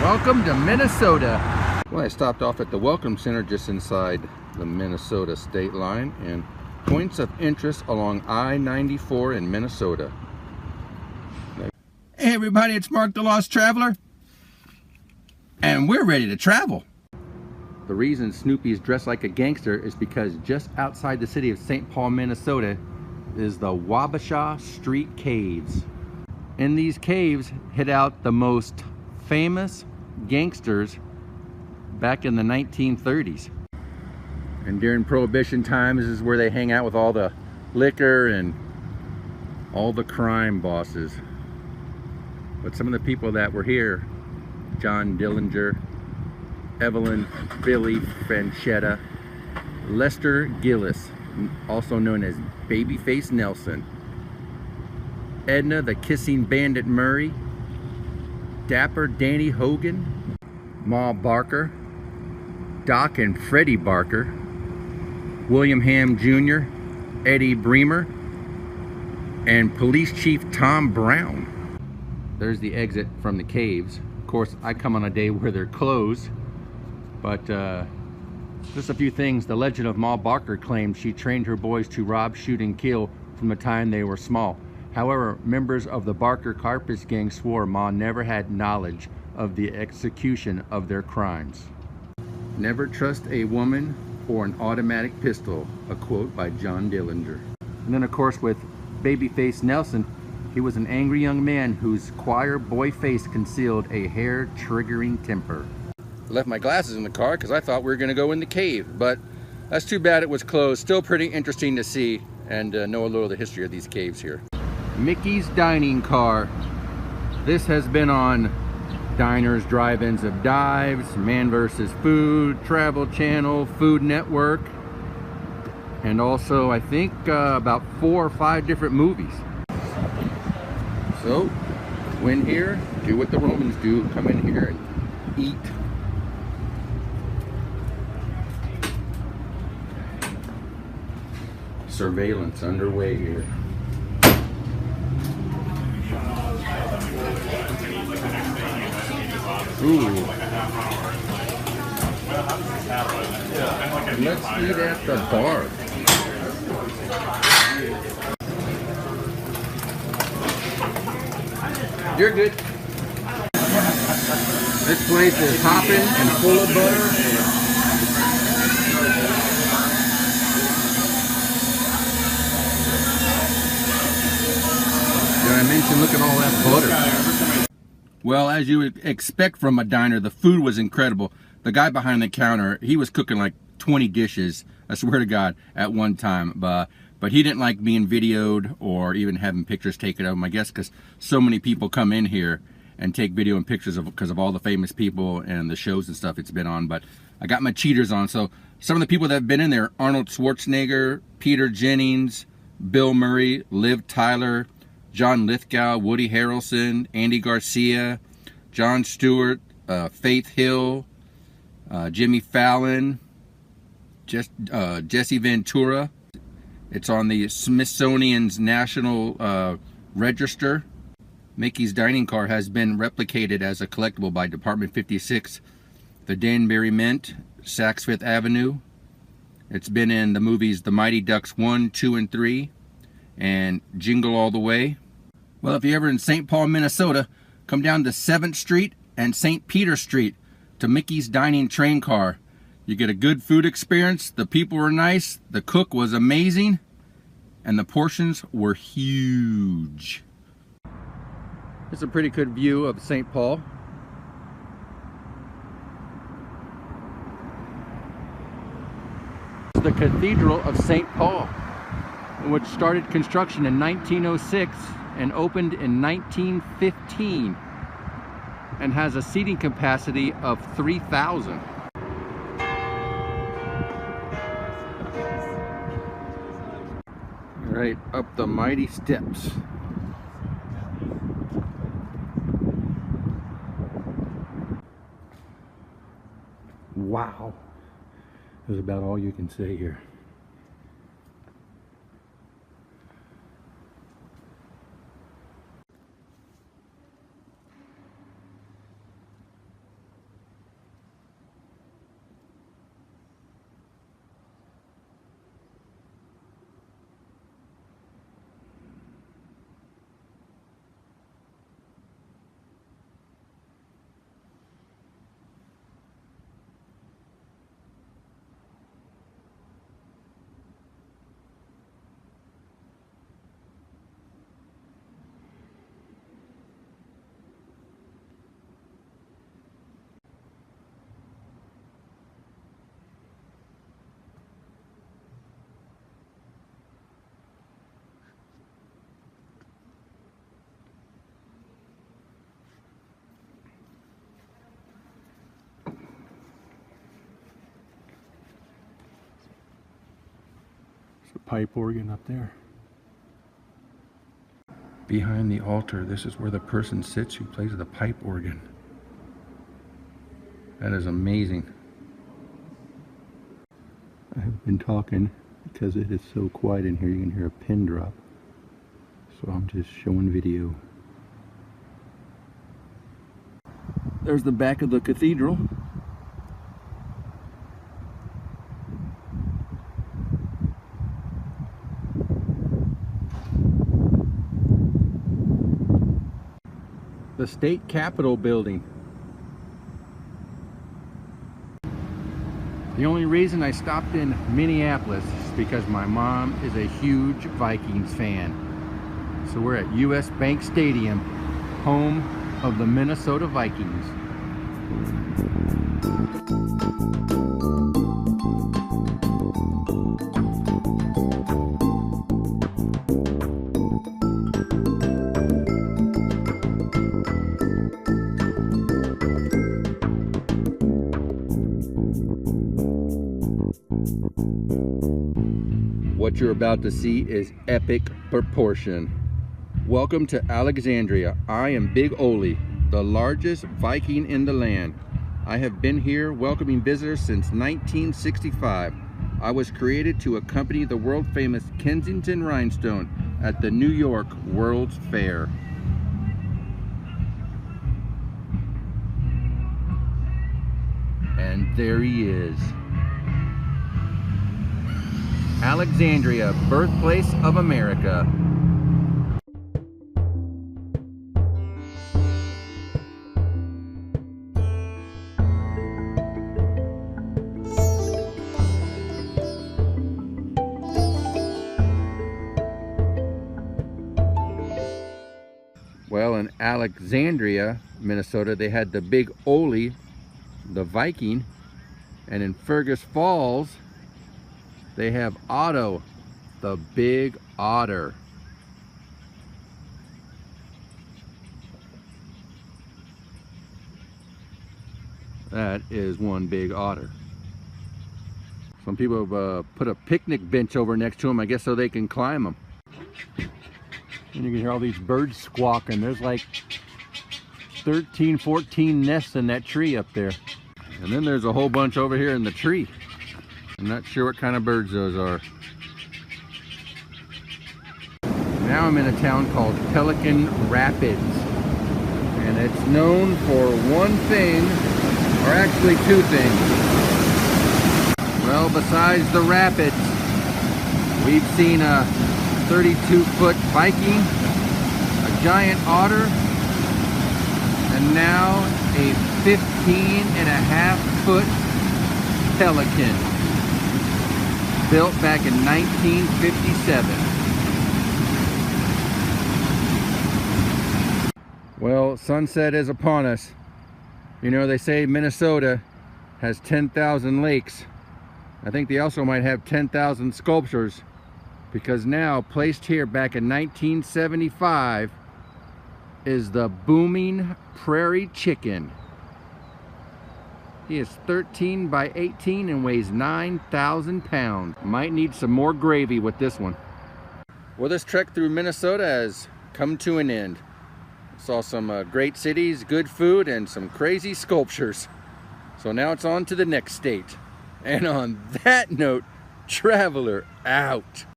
Welcome to Minnesota. Well, I stopped off at the Welcome Center just inside the Minnesota state line, and points of interest along I-94 in Minnesota. Hey everybody, it's Mark the Lost Traveler, and we're ready to travel. The reason Snoopy's dressed like a gangster is because just outside the city of St. Paul, Minnesota is the Wabasha Street Caves. In these caves hid out the most famous gangsters back in the 1930s. And during Prohibition times, this is where they hang out with all the liquor and all the crime bosses. But some of the people that were here: John Dillinger, Evelyn Billy Franchetta, Lester Gillis, also known as Babyface Nelson, Edna the Kissing Bandit Murray, Dapper Danny Hogan, Ma Barker, Doc and Freddie Barker, William Ham Jr., Eddie Bremer, and Police Chief Tom Brown. There's the exit from the caves. Of course, I come on a day where they're closed, but just a few things. The legend of Ma Barker claimed she trained her boys to rob, shoot, and kill from the time they were small. However, members of the Barker Carpus gang swore Ma never had knowledge of the execution of their crimes. Never trust a woman or an automatic pistol, a quote by John Dillinger. And then of course with Babyface Nelson, he was an angry young man whose choir boy face concealed a hair-triggering temper. I left my glasses in the car because I thought we were going to go in the cave, but that's too bad it was closed. Still pretty interesting to see and know a little of the history of these caves here. Mickey's Dining Car. This has been on Diners, Drive-Ins of Dives, Man vs. Food, Travel Channel, Food Network, and also I think about 4 or 5 different movies. So, when here, do what the Romans do, come in here and eat. Surveillance underway here. Ooh. Let's eat at the bar. You're good. This place is hopping and full of butter. Did I mention, look at all that butter? Well, as you would expect from a diner, the food was incredible. The guy behind the counter, he was cooking like 20 dishes, I swear to God, at one time. But he didn't like being videoed or even having pictures taken of him, I guess, because so many people come in here and take video and pictures because of all the famous people and the shows and stuff it's been on. But I got my cheaters on. So some of the people that have been in there: Arnold Schwarzenegger, Peter Jennings, Bill Murray, Liv Tyler, John Lithgow, Woody Harrelson, Andy Garcia, Jon Stewart, Faith Hill, Jimmy Fallon, Jesse Ventura. It's on the Smithsonian's National Register. Mickey's Dining Car has been replicated as a collectible by Department 56, the Danbury Mint, Saks Fifth Avenue. It's been in the movies The Mighty Ducks 1, 2, and 3, and Jingle All the Way. Well, if you're ever in St. Paul, Minnesota, come down to 7th Street and St. Peter Street to Mickey's Dining Train Car. You get a good food experience, the people were nice, the cook was amazing, and the portions were huge. It's a pretty good view of St. Paul. The Cathedral of St. Paul, which started construction in 1906 and opened in 1915 and has a seating capacity of 3,000. Right up the mighty steps. Wow. That's about all you can say here. The pipe organ up there. Behind the altar, this is where the person sits who plays the pipe organ. That is amazing. I have been talking because it is so quiet in here, you can hear a pin drop. So I'm just showing video. There's the back of the cathedral. The state capitol building. The only reason I stopped in Minneapolis is because my mom is a huge Vikings fan. So we're at US Bank Stadium, home of the Minnesota Vikings. What you're about to see is epic proportion. Welcome to Alexandria. I am Big Ole, the largest Viking in the land. I have been here welcoming visitors since 1965. I was created to accompany the world famous Kensington Rhinestone at the New York World's Fair. And there he is. Alexandria, birthplace of America. Well, in Alexandria, Minnesota, they had the Big Ole, the Viking, and in Fergus Falls, they have Otto, the big otter. That is one big otter. Some people have put a picnic bench over next to them, I guess, so they can climb them. And you can hear all these birds squawking. There's like 13, 14 nests in that tree up there. And then there's a whole bunch over here in the tree. I'm not sure what kind of birds those are. Now I'm in a town called Pelican Rapids. And it's known for one thing, or actually two things. Well, besides the rapids, we've seen a 32-foot Viking, a giant otter, and now a 15.5-foot pelican. Built back in 1957. Well, sunset is upon us. You know, they say Minnesota has 10,000 lakes. I think they also might have 10,000 sculptures, because now, placed here back in 1975, is the booming prairie chicken. He is 13 by 18 and weighs 9,000 pounds. Might need some more gravy with this one. Well, this trek through Minnesota has come to an end. Saw some great cities, good food, and some crazy sculptures. So now it's on to the next state. And on that note, traveler out.